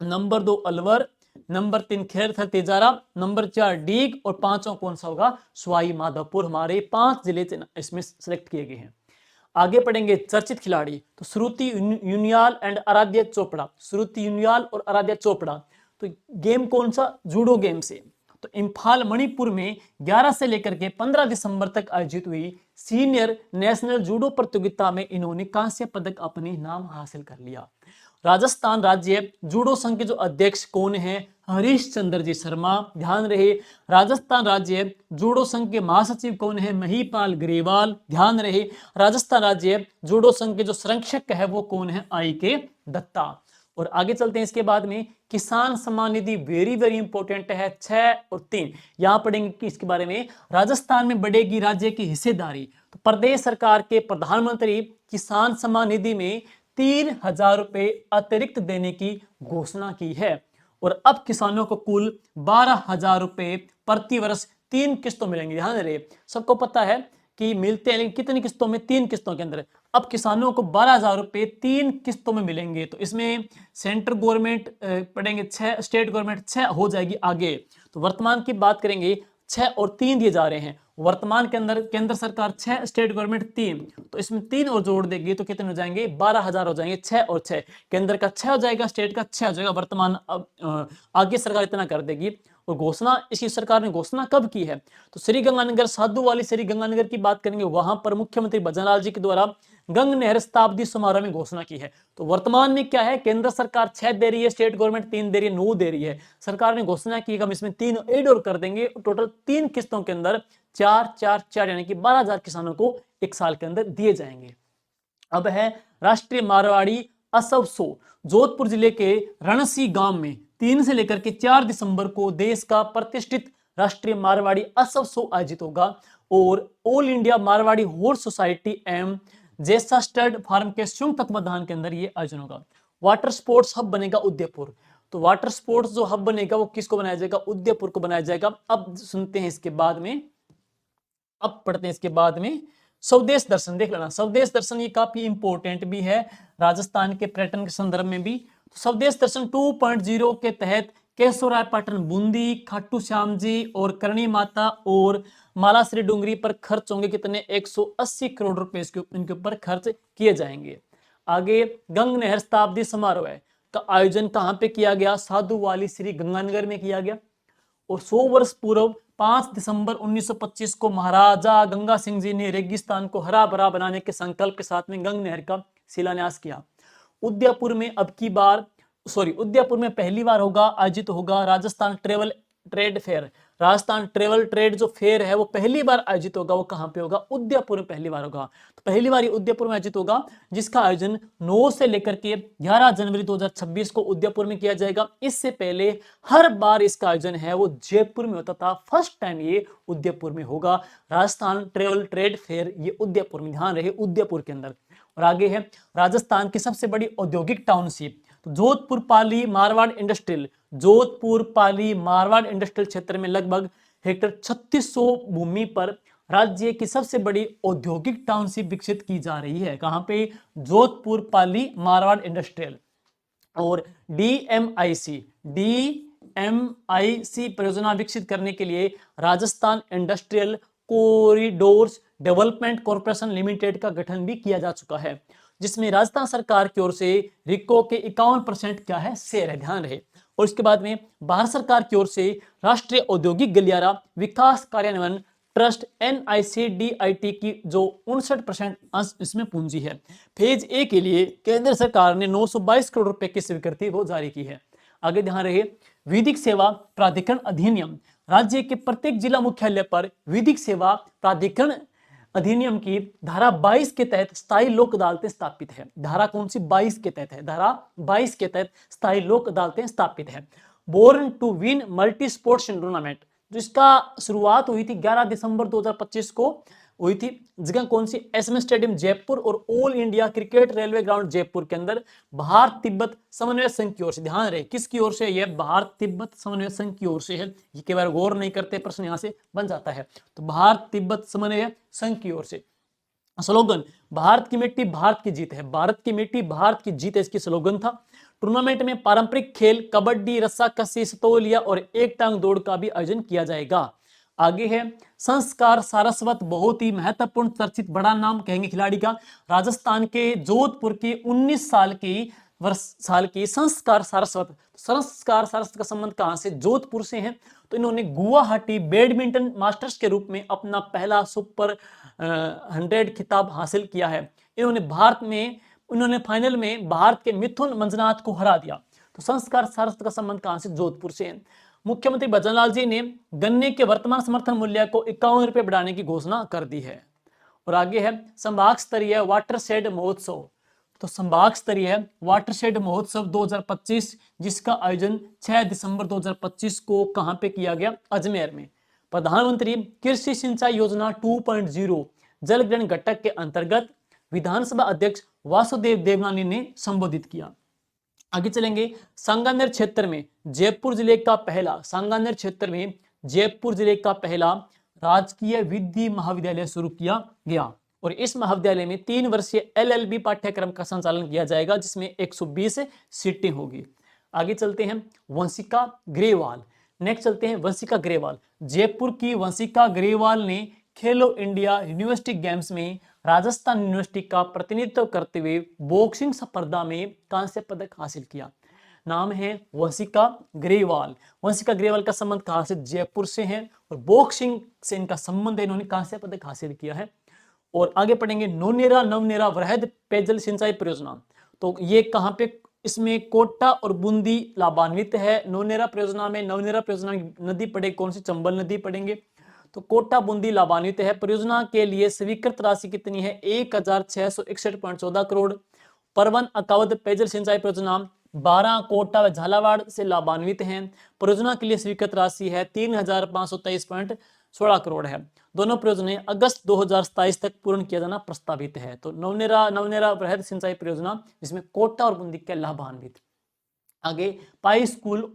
number 2 Alwar, number 3 Khairthal Tijara, number 4 Deeg और 5वां कौन सा होगा, सवाई माधोपुर। हमारे 5 जिले इसमें सिलेक्ट किए गए हैं। आगे पढ़ेंगे चर्चित खिलाड़ी। तो श्रुति यूनियाल एंड आराध्या चोपड़ा। श्रुति यूनियाल और आराध्या चोपड़ा, तो गेम कौन सा, जूडो गेम से। तो इम्फाल मणिपुर में 11 से लेकर के 15 दिसंबर तक आयोजित हुई सीनियर नेशनल जूडो प्रतियोगिता में इन्होंने कांस्य पदक अपने नाम हासिल कर लिया। राजस्थान राज्य जूडो संघ के जो अध्यक्ष कौन है, हरीश चंद्र जी शर्मा, ध्यान रहे। राजस्थान राज्य जूडो संघ के महासचिव कौन है, महिपाल ग्रेवाल, ध्यान रहे। राजस्थान राज्य जूडो संघ के जो संरक्षक है वो कौन है, IK दत्ता। और आगे चलते हैं इसके बाद में किसान Samman Nidhi, very very important है। 6 और 3 यहां पढ़ेंगे कि इसके बारे में। राजस्थान में बढ़ेगी राज्य की हिस्सेदारी। तो प्रदेश सरकार के प्रधानमंत्री किसान सम्मान निधि में 3,000 रुपए अतिरिक्त देने की घोषणा की है। और अब किसानों को कुल 12,000 रुपए प्रति वर्ष 3 किस्तों मिलेंगे। ध्यान रहे, सबको पता है कि मिलते हैं, लेकिन कितनी किस्तों में, 3 किस्तों के अंदर। अब किसानों को 12,000 रुपए 3 किस्तों में मिलेंगे। तो इसमें सेंट्रल गवर्नमेंट पढ़ेंगे 6, स्टेट गवर्नमेंट 6 हो जाएगी आगे। तो वर्तमान की बात करेंगे 6 और 3 दिए जा रहे हैं। वर्तमान के अंदर केंद्र सरकार 6, स्टेट गवर्नमेंट 3, तो इसमें 3 और जोड़ देगी तो कितने हो जाएंगे, 12,000 हो जाएंगे। 6 और 6, केंद्र का 6 हो जाएगा, स्टेट का 6 हो जाएगा। वर्तमान अब आगे सरकार इतना कर देगी। और घोषणा इसकी सरकार ने घोषणा कब की है, तो श्रीगंगानगर, साधु वाली श्रीगंगानगर की बात करेंगे, वहां पर मुख्यमंत्री भजनलाल जी के द्वारा गंग नहर शताब्दी समारोह में घोषणा की है। तो वर्तमान में क्या है, केंद्र सरकार 6 दे रही है, स्टेट गवर्नमेंट 3 दे रही है, 9 दे रही है। सरकार ने घोषणा की हम इसमें 3 ऐड और कर देंगे। टोटल 3 किस्तों के अंदर 4, 4, 4 यानी कि 12,000 किसानों को 1 साल के अंदर दिए जाएंगे। अब है राष्ट्रीय मारवाड़ी असवसो। जोधपुर जिले के रणसी गांव में 3 से लेकर के 4 दिसंबर को देश का प्रतिष्ठित राष्ट्रीय मारवाड़ी असवसो आयोजित होगा और all India Marwari horse society एवं जैसा स्टड फार्म के संयुक्त तत्वाधान के अंदर ये आयोजन होगा। वाटर स्पोर्ट्स हब बनेगा उदयपुर। तो वाटर स्पोर्ट्स जो हब बनेगा वो किसको बनाया जाएगा? उदयपुर को बनाया जाएगा। अब सुनते हैं इसके बाद में, अब पढ़ते हैं इसके बाद में स्वदेश दर्शन। देख लेना, स्वदेश दर्शन ये काफी इंपॉर्टेंट भी है राजस्थान के पर्यटन के संदर्भ में भी। तो स्वदेश दर्शन 2.0 के तहत केशवरायपाटन, बूंदी, खाटू श्याम जी और करणी माता और मालाश्री डूंगरी पर खर्च होंगे कितने? 180 करोड़ रुपए इनके ऊपर खर्च किए जाएंगे। आगे गंग नहर शताब्दी समारोह है का आयोजन कहां पे किया गया? साधु वाली श्री गंगानगर में किया गया। और 100 वर्ष पूर्व 5 दिसंबर 1925 को महाराजा गंगा सिंह जी ने रेगिस्तान को हरा भरा बनाने के संकल्प के साथ में गंग नहर का शिलान्यास किया। उदयपुर में उदयपुर में पहली बार आयोजित होगा Rajasthan travel trade fair. Rajasthan travel trade जो फेयर है वो पहली बार आयोजित होगा। वो कहां पे होगा? उदयपुर में पहली बार होगा। तो पहली बार उदयपुर में आयोजित होगा, जिसका आयोजन 9 से लेकर के 11 जनवरी 2026 को उदयपुर में किया जाएगा। इससे पहले हर बार इसका आयोजन है वो जयपुर में होता था, फर्स्ट टाइम ये उदयपुर में होगा। राजस्थान ट्रेवल ट्रेड फेयर ये उदयपुर में, ध्यान रहे उदयपुर के अंदर। और आगे है राजस्थान की सबसे बड़ी औद्योगिक टाउनशिप, तो जोधपुर पाली मारवाड़ इंडस्ट्रियल। जोधपुर पाली मारवाड़ इंडस्ट्रियल क्षेत्र में लगभग हेक्टर 3600 भूमि पर राज्य की सबसे बड़ी औद्योगिक टाउनशिप विकसित की जा रही है। कहां पे? जोधपुर पाली मारवाड़ इंडस्ट्रियल। और डीएमआईसी परियोजना विकसित करने के लिए Rajasthan industrial corridors development corporation limited का गठन भी किया जा चुका है, जिसमें राजस्थान सरकार की ओर से रिको के 51% क्या है? शेयर है, ध्यान रहे। और इसके बाद में भारत सरकार की ओर से राष्ट्रीय औद्योगिक गलियारा विकास कार्यान्वयन ट्रस्ट NICDIT की जो 59% अंश इसमें पूंजी है। फेज ए के लिए केंद्र सरकार ने 922 करोड़ रुपए की स्वीकृति वो जारी की है। आगे ध्यान रहे विधिक सेवा प्राधिकरण अधिनियम। राज्य के प्रत्येक जिला मुख्यालय पर विधिक सेवा प्राधिकरण अधिनियम की धारा 22 के तहत स्थायी लोक अदालतें स्थापित है। धारा कौन सी? 22 के तहत है। धारा 22 के तहत स्थायी लोक अदालतें स्थापित है। Born to win multi sports tournament, जिसका शुरुआत हुई थी 11 दिसंबर 2025 को हुई थी। जगह कौन सी? SMS स्टेडियम जयपुर और all India cricket railway ground Jaipur के अंदर भारत तिब्बत समन्वय संघ की ओर से। ध्यान रहे किसकी ओर से? यह भारत तिब्बत समन्वय संघ की ओर से है। ये कई बार गौर नहीं करते, प्रश्न यहां से बन जाता है। तो भारत तिब्बत समन्वय संघ की ओर से। स्लोगन भारत की मिट्टी भारत की जीत है। भारत की मिट्टी भारत की जीत है, इसकी स्लोगन था। टूर्नामेंट में पारंपरिक खेल कबड्डी, रस्साकसी, सतोलिया और एक टांग दौड़ का भी आयोजन किया जाएगा। आगे है संस्कार सारस्वत, बहुत ही महत्वपूर्ण चर्चित बड़ा नाम कहेंगे खिलाड़ी का। राजस्थान के जोधपुर की 19 साल की संस्कार सारस्वत। संस्कार सारस्वत का संबंध कहां से? जोधपुर से है। तो इन्होंने गुवाहाटी बैडमिंटन मास्टर्स के रूप में अपना पहला सुपर 100 खिताब हासिल किया है। इन्होंने फाइनल में भारत के मिथुन मंजनाथ को हरा दिया। तो संस्कार सारस्वत का संबंध कहां से? जोधपुर से है। मुख्यमंत्री भजनलाल जी ने गन्ने के वर्तमान समर्थन मूल्य को 51 रुपए बढ़ाने की घोषणा कर दी है। और आगे है संभाग स्तरीय वाटरशेड महोत्सव। तो संभाग स्तरीय वाटरशेड महोत्सव 2025, जिसका आयोजन 6 दिसंबर 2025 को कहां पे किया गया? अजमेर में। प्रधानमंत्री कृषि सिंचाई योजना 2.0 जल ग्रहण घटक के अंतर्गत विधानसभा अध्यक्ष वासुदेव देवनानी ने संबोधित किया। आगे चलेंगे सांगानेर क्षेत्र में जयपुर जिले का पहला राजकीय विधि महाविद्यालय शुरू किया गया और इस महाविद्यालय में 3 वर्षीय LLB पाठ्यक्रम का संचालन किया जाएगा, जिसमें 120 सीटें होगी। आगे चलते हैं वंशिका ग्रेवाल। नेक्स्ट चलते हैं वंशिका ग्रेवाल। जयपुर की वंशिका ग्रेवाल ने खेलो इंडिया यूनिवर्सिटी गेम्स में राजस्थान यूनिवर्सिटी का प्रतिनिधित्व करते हुए बॉक्सिंग स्पर्धा में कांस्य पदक हासिल किया। नाम है वंशिका ग्रेवाल। वंशिका ग्रेवाल का संबंध कहां से? जयपुर से है और बॉक्सिंग से इनका संबंध है, इन्होंने कांस्य पदक हासिल किया है। और आगे पढ़ेंगे नवनेरा वृहद पेयजल सिंचाई परियोजना। तो ये कहां पे? इसमें कोटा और बूंदी लाभान्वित है। नवनेरा परियोजना की नदी पड़े कौन सी? चंबल नदी पड़ेंगे। तो कोटा बूंदी लाभान्वित है। परियोजना के लिए स्वीकृत राशि कितनी है? 1661.14 करोड़। परवन अकावद पेयजल सिंचाई परियोजना 12 कोटा व झालावाड़ से लाभान्वित हैं। परियोजना के लिए स्वीकृत राशि है 3523.16 करोड़ है। दोनों परियोजनाएं अगस्त 2027 तक पूर्ण किया जाना प्रस्तावित है। तो नवनेरा वृहद सिंचाई परियोजना जिसमें कोटा और बूंदी के लाभान्वित। आगे पाई स्कूल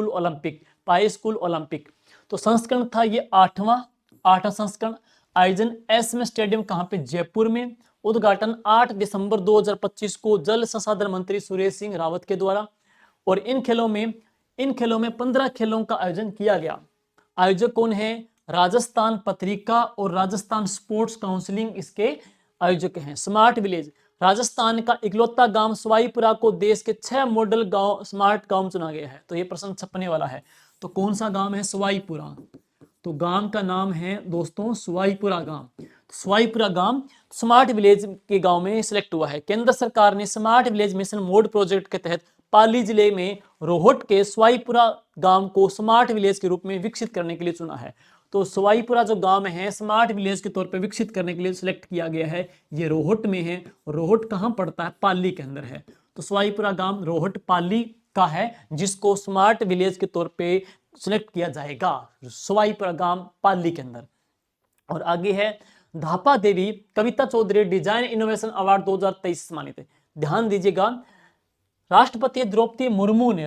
ओलंपिक तो संस्करण था ये आठवां संस्करण। आयोजन एसएम स्टेडियम कहां पे? जयपुर में। उद्घाटन 8 दिसंबर 2025 को जल संसाधन मंत्री सुरेश सिंह रावत के द्वारा। और इन खेलों में 15 खेलों का आयोजन किया गया। आयोजक कौन है? राजस्थान पत्रिका और राजस्थान स्पोर्ट्स काउंसिलिंग इसके आयोजक हैं। स्मार्ट विलेज, राजस्थान का इकलौता गांव सवाईपुरा को देश के 6 मॉडल गांव स्मार्ट गांव चुना गया है। तो ये प्रश्न छपने वाला है। तो कौन सा गांव है? सवाईपुरा। तो गांव का नाम है दोस्तों सवाईपुरा गांव। सवाईपुरा गांव स्मार्ट विलेज के गांव में सिलेक्ट हुआ है। केंद्र सरकार ने smart village mission mode project के तहत पाली जिले में रोहट के सवाईपुरा गांव को स्मार्ट विलेज के रूप में विकसित करने के लिए चुना है। तो सवाईपुरा जो गांव है स्मार्ट विलेज के तौर पे विकसित करने के लिए सिलेक्ट किया गया है। ये रोहट में है। रोहट कहां पड़ता है? पाली के अंदर है। तो सवाईपुरा गांव रोहट पाली का है जिसको स्मार्ट विलेज के तौर पे सिलेक्ट किया जाएगा। सवाईपुरा गांव पाली के अंदर। और आगे है धापा देवी कविता चौधरी डिजाइन इनोवेशन अवार्ड 2023 सम्मानित है। ध्यान दीजिएगा, राष्ट्रपति द्रौपदी मुर्मू ने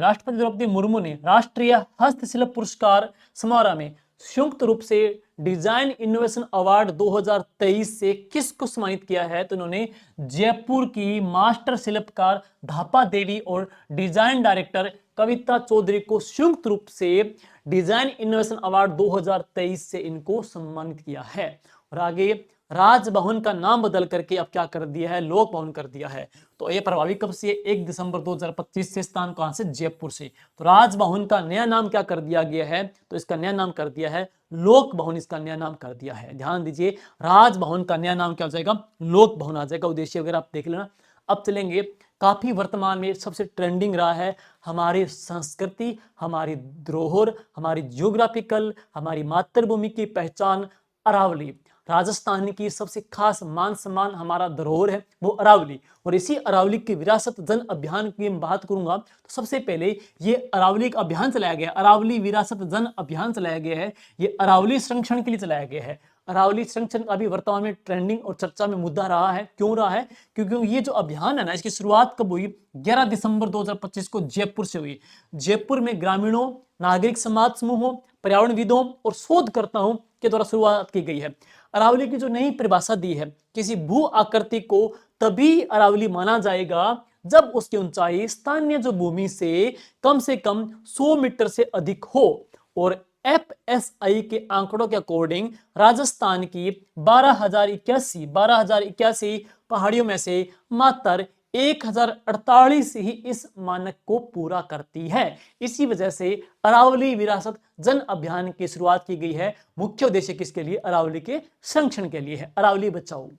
राष्ट्रीय हस्तशिल्प पुरस्कार समारोह में संयुक्त रूप से डिजाइन इनोवेशन अवार्ड 2023 से किसको सम्मानित किया है? तो उन्होंने जयपुर की मास्टर शिल्पकार धापा देवी और डिजाइन डायरेक्टर कविता चौधरी को संयुक्त रूप से डिजाइन इनोवेशन अवार्ड 2023 से इनको सम्मानित किया है। और आगे राजभवन का नाम बदल करके अब क्या कर दिया है? लोक भवन कर दिया है। तो ये प्रभावी कब से? 1 दिसंबर 2025 से। स्थान कहां से? जयपुर से। तो राजभवन का नया नाम क्या कर दिया गया है? तो इसका नया नाम कर दिया है लोक भवन। इसका नया नाम कर दिया है। ध्यान दीजिए, राजभवन का नया नाम क्या हो जाएगा? लोक भवन आ जाएगा। उद्देश्य वगैरह आप देख लेना। अब चलेंगे, काफी वर्तमान में सबसे ट्रेंडिंग रहा है हमारी संस्कृति, हमारी धरोहर, हमारी ज्योग्राफिकल, हमारी मातृभूमि की पहचान अरावली। राजस्थान की सबसे खास मान सम्मान हमारा धरोहर है वो अरावली। और इसी अरावली की विरासत जन अभियान की मैं बात करूंगा तो सबसे पहले ये अरावली का अभियान चलाया गया, अरावली विरासत जन अभियान चलाया गया है। ये अरावली संरक्षण के लिए चलाया गया है। अरावली संरक्षण अभी वर्तमान में ट्रेंडिंग और चर्चा में मुद्दा रहा है। क्यों रहा है? क्योंकि ये जो अभियान है ना, इसकी शुरुआत कब हुई? 11 दिसंबर 2025 को जयपुर से हुई। जयपुर में ग्रामीणों, नागरिक समाज समूहों, पर्यावरणविदों और शोधकर्ताओं के द्वारा शुरुआत की गई है। अरावली की जो नई परिभाषा दी है, किसी भू आकृति को तभी अरावली माना जाएगा जब उसकी ऊंचाई स्थानीय जो भूमि से कम 100 मीटर से अधिक हो। और FSI के आंकड़ों के अकॉर्डिंग राजस्थान की 12,081 पहाड़ियों में से मात्र 1048 ही इस मानक को पूरा करती है। इसी वजह से अरावली विरासत जन अभियान की शुरुआत की गई है। मुख्य उद्देश्य किसके लिए? अरावली के संरक्षण के लिए है। अरावली बचाओ।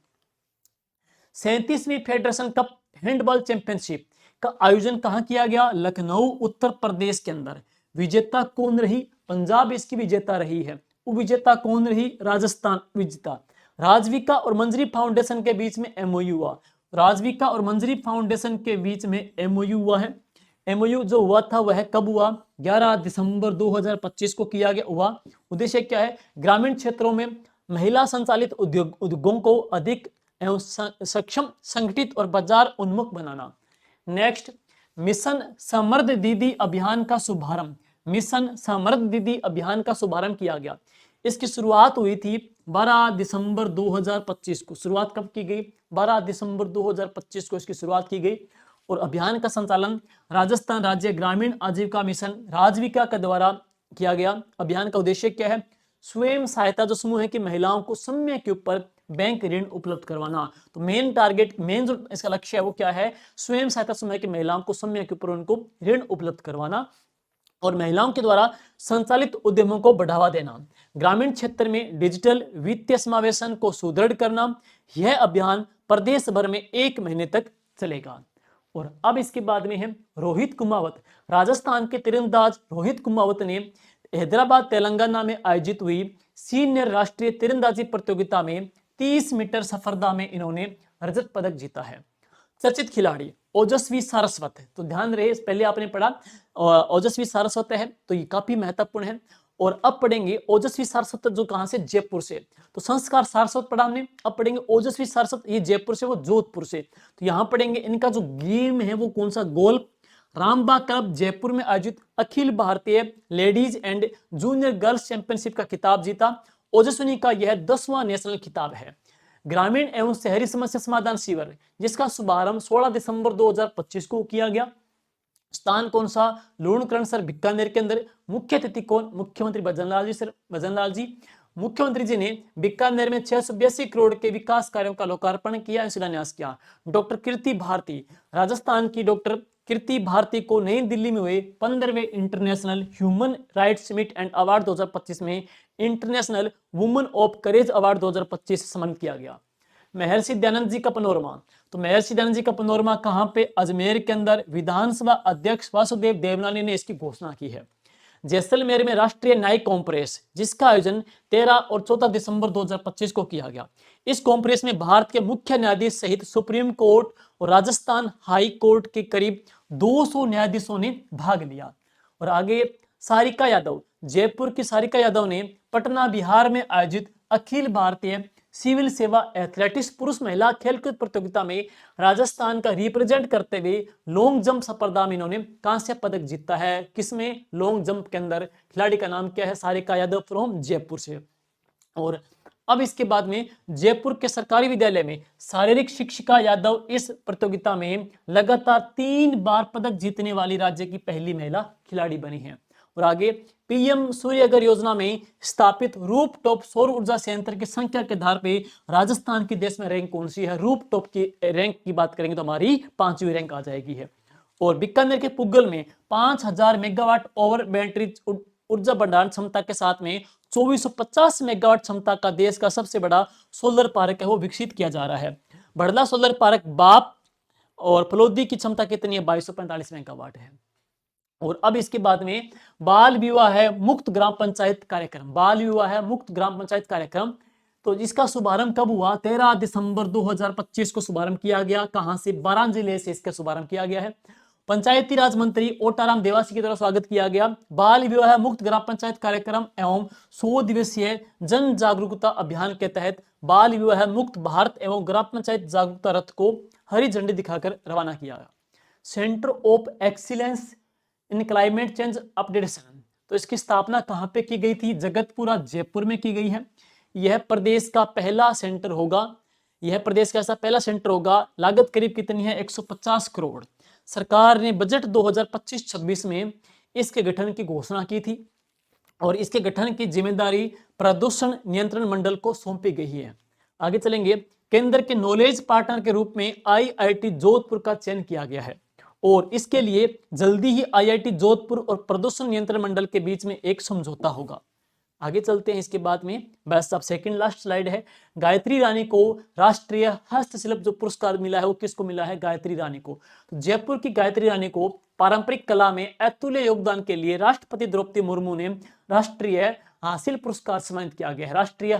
37वीं फेडरेशन कप हैंडबॉल चैंपियनशिप का आयोजन कहां किया गया? लखनऊ उत्तर प्रदेश के अंदर। विजेता कौन रही? पंजाब इसकी विजेता रही है। उपविजेता कौन रही? राजस्थान विजेता। राजविका और मंजरी फाउंडेशन के बीच में MOU हुआ। राजविका और मंजरी फाउंडेशन के बीच में MOU हुआ है। MOU जो हुआ था वह कब हुआ? 11 दिसंबर 2025 को किया गया हुआ। उद्देश्य क्या है? ग्रामीण क्षेत्रों में महिला संचालित उद्योगों को अधिक एवं सक्षम, संगठित और बाजार उन्मुख बनाना। नेक्स्ट, मिशन समृद्ध दीदी अभियान का शुभारंभ। मिशन समृद्ध दीदी अभियान का शुभारंभ किया गया। इसकी शुरुआत हुई थी 12 दिसंबर 2025 को। शुरुआत कब की गई? 12 दिसंबर 2025 को इसकी शुरुआत की गई। और अभियान का संचालन राजस्थान राज्य ग्रामीण आजीविका मिशन राजविका के द्वारा किया गया। अभियान का उद्देश्य क्या है? स्वयं सहायता जो समूह है कि महिलाओं को समय के ऊपर बैंक ऋण उपलब्ध करवाना। तो मेन टारगेट, मेन जो इसका लक्ष्य है वो क्या है? स्वयं सहायता समूह की महिलाओं को समय के ऊपर उनको ऋण उपलब्ध करवाना और महिलाओं के द्वारा संचालित उद्यमों को बढ़ावा देना। ग्रामीण क्षेत्र में डिजिटल वित्तीय समावेशन को सुदृढ़ करना। यह अभियान प्रदेश भर में 1 महीने तक चलेगा। और अब इसके बाद में है रोहित कुमावत। राजस्थान के तीरंदाज रोहित कुमावत ने हैदराबाद तेलंगाना में आयोजित हुई सीनियर राष्ट्रीय तीरंदाजी प्रतियोगिता में 30 मीटर सफरदा में इन्होंने रजत पदक जीता है। चर्चित खिलाड़ी ओजस्वी सारस्वत है, तो ध्यान रहे पहले आपने पढ़ा ओजस्वी सारस्वत है, तो ये काफी महत्वपूर्ण है। और अब पढ़ेंगे ओजस्वी सारस्वत जो कहां से, जयपुर से। तो संस्कार सारस्वत पढ़ा हमने, अब पढ़ेंगे ओजस्वी सारस्वत, ये जयपुर से, वो जोधपुर से। तो यहां पढ़ेंगे इनका जो गेम है वो कौन सा, गोल्फ। रामबाग क्लब जयपुर में आयोजित Akhil Bharatiya ladies and junior girls championship का खिताब जीता। ओजस्विनी का यह 10वां नेशनल खिताब है। ग्रामीण एवं शहरी समस्या समाधान शिविर, जिसका शुभारंभ 16 दिसंबर 2025 को किया गया। स्थान कौन सा, लूणकरणसर बीकानेर के अंदर। मुख्य अतिथि कौन, मुख्यमंत्री भजनलाल जी सर, भजनलाल जी। मुख्यमंत्री जी ने बीकानेर में 682 करोड़ के विकास कार्यों का लोकार्पण किया, शिलान्यास किया। डॉक्टर कीर्ति भारती, राजस्थान की डॉक्टर कीर्ति भारती को नई दिल्ली में हुए 15वें international human rights summit and award 2025 में international women of courage award 2025 से सम्मानित किया गया। महर्षि दयानंद जी का पनोरमा, तो महर्षि दयानंद जी का पनोरमा कहां पे, अजमेर के अंदर। विधानसभा अध्यक्ष वासुदेव देवनानी ने इसकी घोषणा की है। जैसलमेर में राष्ट्रीय न्यायिक कॉन्फ्रेंस, जिसका आयोजन 13 और 14 दिसंबर 2025 को किया गया। इस कॉन्फ्रेंस में भारत के मुख्य न्यायाधीश सहित सुप्रीम कोर्ट और राजस्थान हाई कोर्ट के करीब 200 न्यायाधीशों ने भाग लिया। और आगे सारिका यादव, जयपुर की सारिका यादव ने पटना बिहार में आयोजित अखिल भारतीय सिविल सेवा एथलेटिक्स पुरुष महिला खेलकूद प्रतियोगिता में राजस्थान का रिप्रेजेंट करते हुए लॉन्ग जंप स्पर्धा में इन्होंने कांस्य पदक जीता है। किसमें, लॉन्ग जंप के अंदर। खिलाड़ी का नाम क्या है, सारिका यादव फ्रॉम जयपुर से। और अब इसके बाद में जयपुर के सरकारी विद्यालय में शारीरिक शिक्षिका यादव इस प्रतियोगिता में लगातार 3 बार पदक जीतने वाली राज्य की पहली महिला खिलाड़ी बनी है। और आगे पीएम सूर्यघर योजना में स्थापित रूफटॉप सौर ऊर्जा संयंत्र की संख्या के आधार पे राजस्थान की देश में रैंक कौन सी है, रूफटॉप की रैंक की बात करेंगे तो हमारी 5वीं रैंक आ जाएगी है। और बीकानेर के पुगल में 5000 मेगावाट ओवर बैटरी ऊर्जा भंडारण क्षमता के साथ में 2450 मेगावाट क्षमता का देश का सबसे बड़ा सोलर पार्क है वो विकसित किया जा रहा है। बड़ला सोलर पार्क बाप और फलोदी की क्षमता कितनी है, 2245 मेगावाट है। और अब इसके बाद में बाल विवाह है मुक्त ग्राम पंचायत कार्यक्रम, बाल विवाह है मुक्त ग्राम पंचायत कार्यक्रम। तो इसका शुभारंभ कब हुआ, 13 दिसंबर 2025 को शुभारंभ किया गया। कहां से, बारां जिले से इसका शुभारंभ किया गया है। पंचायती राज मंत्री ओटाराम देवासी की तरफ स्वागत किया गया। बाल विवाह मुक्त ग्राम पंचायत कार्यक्रम एवं 100 दिवसीय जन जागरूकता अभियान के तहत बाल विवाह मुक्त भारत एवं ग्राम पंचायत जागरूकता रथ को हरी झंडी दिखाकर रवाना किया गया। Centre of excellence in climate change updation, तो इसकी स्थापना कहां पे की गई थी, जगतपुरा जयपुर में की गई है। यह प्रदेश का पहला सेंटर होगा, यह प्रदेश का ऐसा पहला सेंटर होगा। लागत करीब कितनी है, 150 करोड़। सरकार ने बजट 2025-26 में इसके गठन की घोषणा की थी और इसके गठन की जिम्मेदारी प्रदूषण नियंत्रण मंडल को सौंपी गई है। आगे चलेंगे, केंद्र के नॉलेज पार्टनर के रूप में आईआईटी जोधपुर का चयन किया गया है और इसके लिए जल्दी ही आईआईटी जोधपुर और प्रदूषण नियंत्रण मंडल के बीच में एक समझौता होगा। आगे चलते हैं, इसके बाद में बस अब सेकंड लास्ट स्लाइड है। गायत्री रानी को राष्ट्रीय हस्तशिल्प जो पुरस्कार मिला है वो किसको मिला है, गायत्री रानी को। तो जयपुर की गायत्री रानी को पारंपरिक कला में अतुल्य योगदान के लिए राष्ट्रपति द्रौपदी मुर्मू ने राष्ट्रीय शिल्प पुरस्कार सम्मानित किया गया है। राष्ट्रीय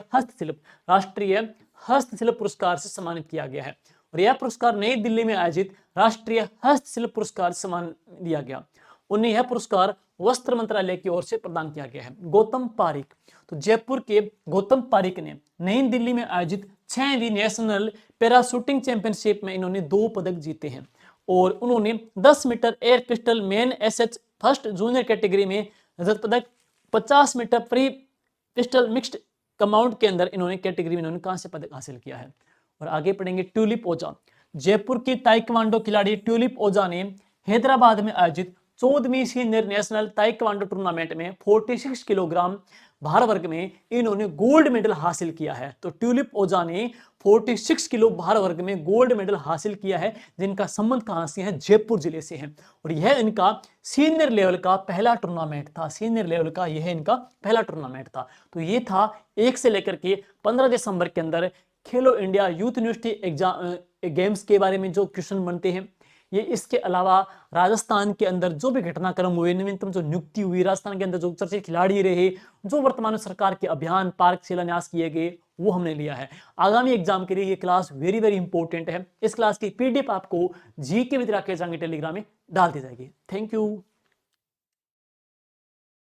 हस्तशिल्प पुरस्कार से सम्मानित किया गया है और यह पुरस्कार नई दिल्ली में आयोजित राष्ट्रीय हस्तशिल्प पुरस्कार से सम्मान दिया गया। उन्हें यह पुरस्कार वस्त्र मंत्रालय की ओर से प्रदान किया गया है। गौतम पारिक, तो जयपुर के गौतम पारिक ने नई दिल्ली में आयोजित 6वीं नेशनल पैराशूटिंग चैंपियनशिप में इन्होंने 2 पदक जीते हैं और उन्होंने 10 metre air pistol men SH first junior category में रजत पदक, 50 मीटर फ्री पिस्टल मिक्स्ड कमाउंट के अंदर इन्होंने कैटेगरी में इन्होंने कांस्य पदक हासिल किया है। और आगे पढ़ेंगे ट्यूलिप ओझा, जयपुर की ताइक्वांडो खिलाड़ी ट्यूलिप ओझा ने हैदराबाद में आयोजित 14वीं सीनियर नेशनल ताइक्वांडो टूर्नामेंट में 46 किलोग्राम भार वर्ग में इन्होंने गोल्ड मेडल हासिल किया है। तो ट्यूलिप ओझा ने 46 किलो भार वर्ग में गोल्ड मेडल हासिल किया है, जिनका संबंध कहां से है, जयपुर जिले से है और यह इनका सीनियर लेवल का पहला टूर्नामेंट था। सीनियर लेवल का यह इनका पहला टूर्नामेंट था। तो ये था 1 से लेकर के 15 दिसंबर के अंदर खेलो India youth university exam games के बारे में जो क्वेश्चन बनते हैं। ये इसके अलावा राजस्थान के अंदर जो भी घटनाक्रम हुए, नवीनतम जो नियुक्ति हुई, राजस्थान के अंदर जो चर्चित खिलाड़ी रहे, जो वर्तमान में सरकार के अभियान पार्क शिलान्यास किए गए, वो हमने लिया है। आगामी एग्जाम के लिए ये क्लास वेरी वेरी इंपॉर्टेंट है। इस क्लास की पीडीएफ आपको जी के मित्र राकेश जांगे टेलीग्राम में डाल दी जाएगी। Thank you.